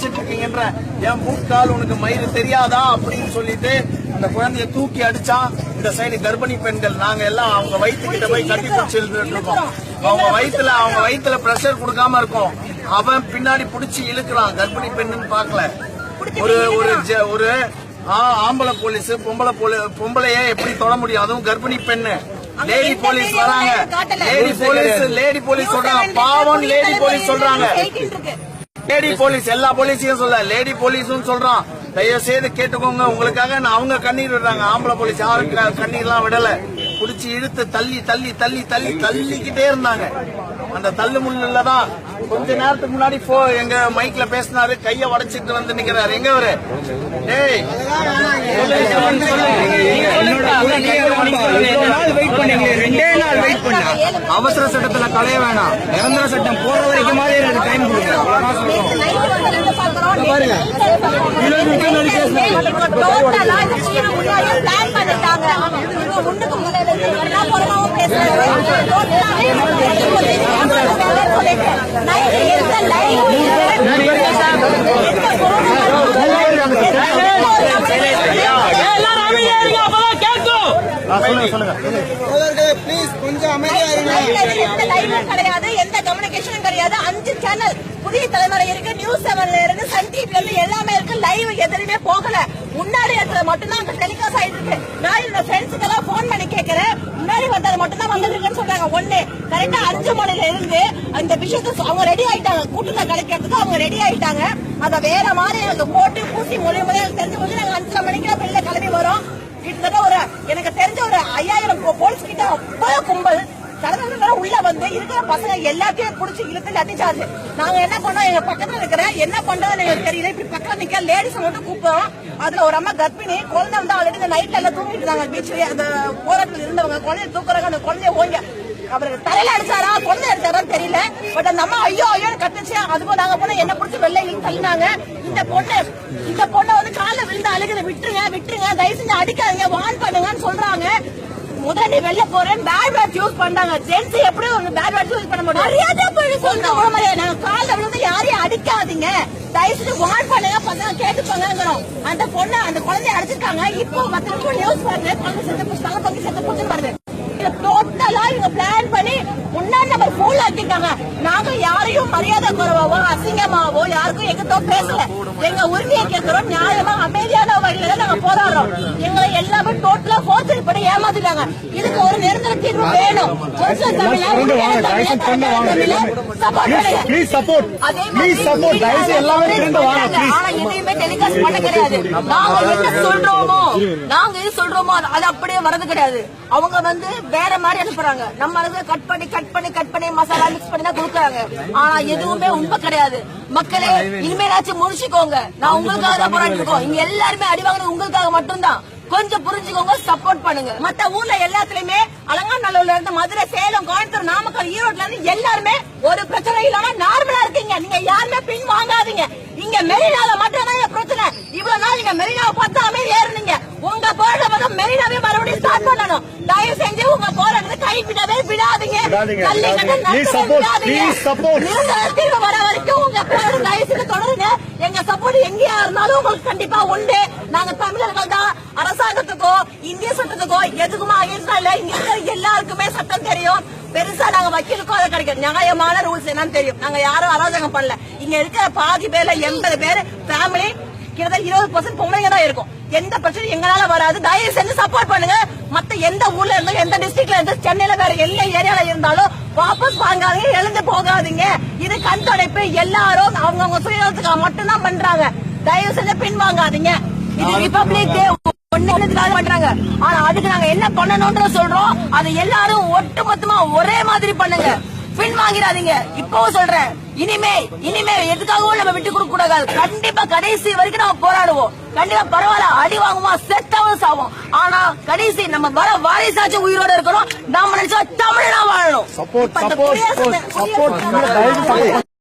படிச்சிட்டு இருக்கீங்கன்ற என் பூட்கால் உனக்கு மயிறு தெரியாதா அப்படின்னு சொல்லிட்டு அந்த குழந்தைய தூக்கி அடிச்சான். இந்த சைடு கர்ப்பிணி பெண்கள் நாங்க எல்லாம் அவங்க வயிற்றுக்கிட்ட போய் கட்டி பிடிச்சிட்டு இருக்கோம். அவங்க வயிற்றுல பிரஷர் கொடுக்காம இருக்கும். அவன் பின்னாடி புடிச்சு இழுக்கிறான். கர்ப்பிணி பெண்ணுன்னு பாக்கல. ஒரு ஆம்பளை போலீஸ் பொம்பளைய எப்படி தொட முடியும்? அதுவும் கர்ப்பிணி பெண்ணு. லேடி போலீஸ் வராங்க. லேடி போலீஸ் சொல்றாங்க. பாவம் லேடி போலீஸ் சொல்றாங்க. லேடி போலீஸ் எல்லா போலீஸையும் சொல்ல லேடி போலீஸும் சொல்றான். தயவு செய்து கேட்டுக்கோங்க. உங்களுக்காக அவங்க கண்ணீர் விடுறாங்க. ஆம்பளை போலீஸ் யாரும் கண்ணீர் எல்லாம் விடல. புடிச்சு இழுத்து தள்ளிக்கிட்டே இருந்தாங்க. அந்த தள்ளு முள்ளுலதான் கொஞ்ச நேரத்துக்கு முன்னாடி எங்க மைக்ல பேசினாரு. கைய உடைச்சிட்டு வந்து நிக்கிறாரு. எங்க அவரு? அவசர சட்டத்துல களைய வேணாம். நிரந்தர சட்டம் போற வரைக்கும் மாதிரி எனக்கு டைம் கொடுங்க. கிடையாது, எந்த கம்யூனிகேஷனும் கிடையாது. 5 சேனல் புதிய தலைமுறை இருக்கு, நியூஸ் 7ல இருக்கு, சன் டிவி இருந்து எல்லாமே இருக்கு. லைவ் எதுவுமே போகல. முன்னாடி இடத்துல மட்டும்தான் அங்க டெலிகாஸ்ட் ஆயிட்டு இருக்கு. நான் இந்த ஃப்ரெண்ட்ஸுக்கு எல்லாம் போன் பண்ணி கேட்கிறேன். முன்னாடி வந்தது மட்டும் தான் வந்துருக்குன்னு சொல்றாங்க. ஒண்ணு கரெக்டா 5 மணில இருந்து அந்த விஷயத்த அவங்க ரெடி ஆயிட்டாங்க. கூட்டத்தை கலைக்கிறதுக்கு அவங்க ரெடி ஆயிட்டாங்க. அத வேற மாதிரி எனக்கு போட்டு பூசி மொழி தெரிஞ்சு போது நாங்க 5 மணிக்கு வெளில கிளம்பி வரோம். கிட்டத்தட்ட எனக்கு தெரிஞ்ச ஒரு 5000 போலீஸ் கிட்ட அவ்வளவு கும்பல் கடற்கரை உள்ள வந்து இருக்கிற பசங்க எல்லாத்தையும் புடிச்சு இழுத்து அடிச்சாச்சு. நாங்க என்ன பண்ணோம்? எங்க பக்கத்துல இருக்கிற என்ன பண்றதுன்னு எங்களுக்கு தெரியல. இப்படி பக்கம் நிக்க லேடிஸ் மட்டும் கூப்பிடுறோம். அதுல ஒரு அம்மா கர்ப்பிணி குழந்தை வந்து ஆல்ரெடி நைட்ல எல்லாம் தூங்கிட்டு இருந்தாங்க. பீச்ல அந்த போராட்டத்தில் இருந்தவங்க குழந்தைய தூக்குறாங்க. அந்த குழந்தைய ஓங்க அவரு தலையில அடிச்சாரா குழந்தை அடிச்சாரான்னு தெரியல. பட் அந்த அம்மா ஐயோ கத்துச்சு. அதுபோல நாங்க போன என்ன பிடிச்சி வெள்ளை தள்ளினாங்க. இந்த பொண்ணை வந்து காலைல விழுந்து அழுகுது. விட்டுருங்க தயவு செஞ்சு அடிக்காதீங்க, வான் பண்ணுங்கன்னு சொல்றாங்க. முதல்ல வெளில போறேன் பேட் வேர்ட்ஸ் யூஸ் பண்றாங்க. ஜென்ஸ் எப்படி ஒரு பேட் வேர்ட்ஸ் யூஸ் பண்ண முடியும்? மரியாதை போய் சொல்றோம். நாங்க காலைல விழுந்து யாரையும் அடிக்காதீங்க, தயவு செஞ்சு வான் பண்ணுங்க, பசங்க கேட்டுப்பாங்கிறோம். அந்த பொண்ணு அந்த குழந்தைய அடிச்சிருக்காங்க. இப்போ 10 நிமிஷம் நியூஸ் பாருங்க. குழந்தை செத்து போச்சு வருது. டோட்டலா இவங்க பிளான் பண்ணி முன்னாடி நம்ம ஃபுல் ஆக்கிட்டாங்க. நாங்க யாரையும் மரியாதை குறைவாவோ அசிங்கமாவோ யாருக்கும் எங்கத்தோ பேசல. எங்க உரிமையை கேட்கிறோம். நியாயமா அமைதியான வகையில நாங்க போராடுறோம். எங்களை எல்லாமே டோட்டலா போர்ஸ் பண்ணி ஏமாத்திட்டாங்க. இதுக்கு ஒரு நிரந்தர தீர்வு வேணும். எதையுமே டெலிகாஸ்ட் பண்ண கிடையாது. நாங்க எது சொல்றோமோ அது அப்படியே வரது கிடையாது. அவங்க வந்து வேற மாதிரி அனுப்புறாங்க. நம்ம கட் பண்ணி மசாலா மிக்ஸ் பண்ணி தான் கொடுக்குறாங்க. ஆனா எதுவுமே உண்மை கிடையாது. மக்களே இனிமேலாச்சும் முடிச்சுக்கோங்க. நான் உங்களுக்காக தான் போராடிட்டு இருக்கோம். இங்க எல்லாருமே அடி வாங்குறது உங்களுக்காக மட்டும்தான். கொஞ்சம் புரிஞ்சுக்கோங்க, சப்போர்ட் பண்ணுங்க. மத்த ஊர்ல எல்லாத்துலயுமே அலங்காநல்லூர்ல இருந்து மதுரை, சேலம், கோயம்புத்தூர், நாமக்கல், ஈரோட்ல இருந்து எல்லாருமே ஒரு பிரச்சனை இல்லாம நார்மலா இருக்கீங்க. நீங்க யாருமே பின் வாங்காதீங்க. இங்க மெரினால மட்டும் தான் பிரச்சனை. இவ்வளவு நாள் நீங்க மெரினாவை பார்த்து அமைதி ஏறுனீங்க. உங்க போராட்டம் மெரினாவே மறுபடியும் ஸ்டார்ட் பண்ணணும். தயவு செஞ்சு உங்க போராட்டத்தை கைவிடவே விடாதீங்க. தீர்வு வர வரைக்கும் உங்க போராட்டம் தயவு செஞ்சு தொடருங்க. எங்க சப்போர்ட் எங்கேயா இருந்தாலும் உங்களுக்கு கண்டிப்பா உண்டு. நாங்க தமிழர்கள் தான். அரசாங்கத்துக்கோ இந்திய சட்டத்துக்கோ எதுக்குமா அகேன்ஸ்டா இல்ல. இங்க இருக்கிற எல்லாருக்குமே சட்டம் தெரியும். பெருசா நாங்க வக்கீலுக்கும் அதை கிடைக்கும். நியாயமான ரூல்ஸ் என்னன்னு தெரியும். நாங்க யாரும் அராஜகம் பண்ணல. இங்க இருக்கிற பாதி பேர்ல 80 பேர் ஃபேமிலி, கிட்டத்தட்ட 20% பொம்பளைங்க தான் இருக்கும். எந்த பிரச்சனையும் எங்களால வராது. தயவு செஞ்சு சப்போர்ட் பண்ணுங்க. மத்த எந்த ஊர்ல இருந்தாலும், எந்த டிஸ்ட்ரிக்ட்ல இருந்து, சென்னையில வேற எல்லா ஏரியால இருந்தாலும் வாபஸ் வாங்காதீங்க, எழுந்து போகாதீங்க. இது கண் துடைப்பு. எல்லாரும் அவங்கவுங்க சுயநலத்துக்காக மட்டும்தான் பண்றாங்க. தயவு செஞ்சு பின் வாங்காதீங்க. இது ரிபப்ளிக் டே பண்றாங்க. ஆனா அதுக்கு நாங்க என்ன பண்ணணும்ன்ற சொல்றோம். அது எல்லாரும் ஒட்டுமொத்தமா ஒரே மாதிரி பண்ணுங்க. பின் வாங்கிறாதீங்க. இப்பவும் சொல்றேன், இனிமே எதுக்காகவும் நம்ம விட்டு கொடுக்க கூடாது. கண்டிப்பா கடைசி வரைக்கும் நம்ம போராடுவோம். கண்டிப்பா பரவாயில்ல, அடி வாங்குவோம், செத்தவன் சாவோம். ஆனா கடைசி நம்ம வர வாரிசாச்சும் உயிரோட இருக்கணும். நாம நினைச்சா தமிழ்னா வாழணும்.